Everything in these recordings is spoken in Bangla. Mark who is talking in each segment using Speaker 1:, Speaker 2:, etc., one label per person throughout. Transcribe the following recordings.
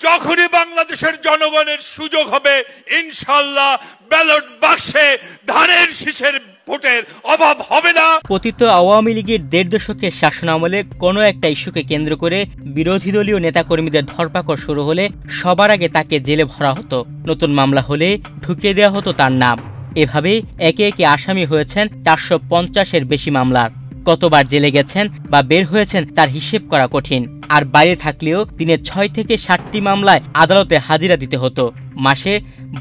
Speaker 1: যখনই বাংলাদেশের জনগণের সুযোগ হবে ইনশাআল্লাহ ব্যালট বাক্সে ধানের শীষের ভোটের অভাব হবে না।
Speaker 2: পতিত আওয়ামী লীগের ১.৫ দশকের শাসনামলে কোনো একটা ইস্যুকে কেন্দ্র করে বিরোধী দলীয় নেতাকর্মীদের ধরপাকড় শুরু হলে সবার আগে তাকে জেলে ভরা হতো। নতুন মামলা হলে ঢুকিয়ে দেওয়া হতো তার নাম। এভাবে একে একে আসামি হয়েছেন ৪৫০-এর বেশি মামলার। কতবার জেলে গেছেন বা বের হয়েছেন তার হিসেব করা কঠিন। আর বাইরে থাকলেও দিনে ৬ থেকে ৭টি মামলায় আদালতে হাজিরা দিতে হতো। মাসে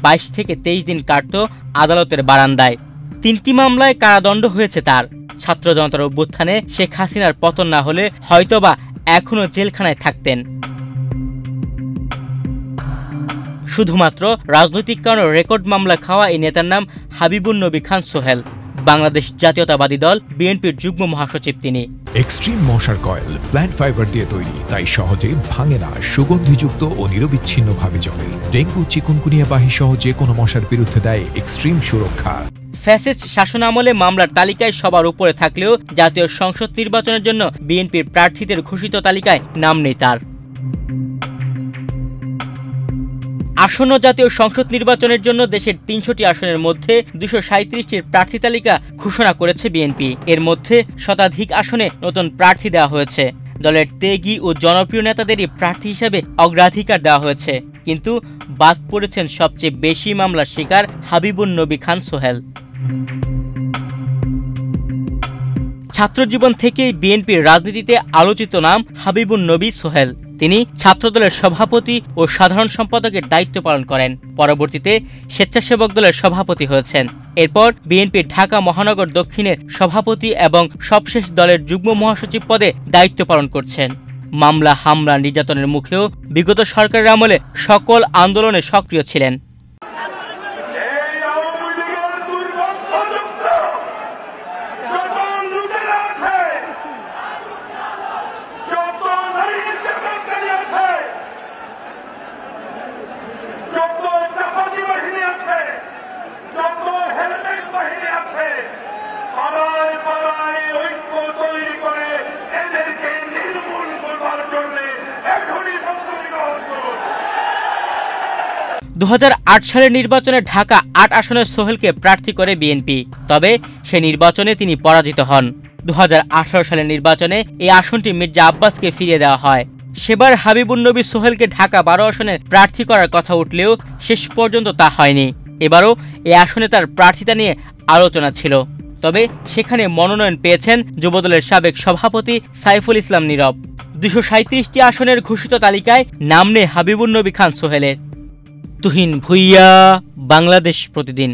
Speaker 2: ২২ থেকে ২৩ দিন কাটত আদালতের বারান্দায়। ৩টি মামলায় কারাদণ্ড হয়েছে তার। ছাত্র জনতার অভ্যুত্থানে শেখ হাসিনার পতন না হলে হয়তোবা এখনো জেলখানায় থাকতেন। শুধুমাত্র রাজনৈতিক কারণে রেকর্ড মামলা খাওয়া এই নেতার নাম হাবিবুন নবী খান সোহেল। বাংলাদেশ জাতীয়তাবাদী দল বিএনপির যুগ্ম মহাসচিব তিনি।
Speaker 3: এক্সট্রিম মশার কয়েল প্ল্যান্ট ফাইবার দিয়ে তৈরি, তাই সহজে ভাঙে না, সুগন্ধিযুক্ত ও নিরবিচ্ছিন্নভাবে জ্বলে। ডেঙ্গু, চিকুনগুনিয়া বাহি সহ যে কোনো মশার বিরুদ্ধে দেয় এক্সট্রিম সুরক্ষা।
Speaker 2: ফ্যাসিস্ট শাসনামলে মামলার তালিকায় সবার উপরে থাকলেও জাতীয় সংসদ নির্বাচনের জন্য বিএনপির প্রার্থীদের ঘোষিত তালিকায় নাম নেই তার। আসন্ন জাতীয় সংসদ নির্বাচনের জন্য দেশের ৩০০টি আসনের মধ্যে ২৩৭টির প্রার্থী তালিকা ঘোষণা করেছে বিএনপি। এর মধ্যে শতাধিক আসনে নতুন প্রার্থী দেওয়া হয়েছে। দলের ত্যাগী ও জনপ্রিয় নেতাদেরই প্রার্থী হিসেবে অগ্রাধিকার দেওয়া হয়েছে। কিন্তু বাদ পড়েছেন সবচেয়ে বেশি মামলার শিকার হাবিবুন নবী খান সোহেল। ছাত্রজীবন থেকেই বিএনপির রাজনীতিতে আলোচিত নাম হাবিবুন নবী সোহেল। তিনি ছাত্রদলের সভাপতি ও সাধারণ সম্পাদকের দায়িত্ব পালন করেন। পরবর্তীতে স্বেচ্ছাসেবক দলের সভাপতি হয়েছেন। এরপর বিএনপির ঢাকা মহানগর দক্ষিণের সভাপতি এবং সবশেষ দলের যুগ্ম মহাসচিব পদে দায়িত্ব পালন করছেন। মামলা, হামলা, নির্যাতনের মুখেও বিগত সরকারের আমলে সকল আন্দোলনে সক্রিয় ছিলেন। দু ২০০৮ সালের নির্বাচনে ঢাকা ৮ আসনের সোহেলকে প্রার্থী করে বিএনপি। তবে সে নির্বাচনে তিনি পরাজিত হন। ২০১৮ সালের নির্বাচনে এই আসনটি মির্জা আব্বাসকে ফিরিয়ে দেওয়া হয়। সেবার হাবিবুন নবী সোহেলকে ঢাকা ১২ আসনে প্রার্থী করার কথা উঠলেও শেষ পর্যন্ত তা হয়নি। এবারও এই আসনে তার প্রার্থিতা নিয়ে আলোচনা ছিল। তবে সেখানে মনোনয়ন পেয়েছেন যুবদলের সাবেক সভাপতি সাইফুল ইসলাম নীরব। ২৩৭টি আসনের ঘোষিত তালিকায় নাম নেই হাবিবুন নবী খান সোহেলের। তুহিন ভুইয়া, বাংলাদেশ প্রতিদিন।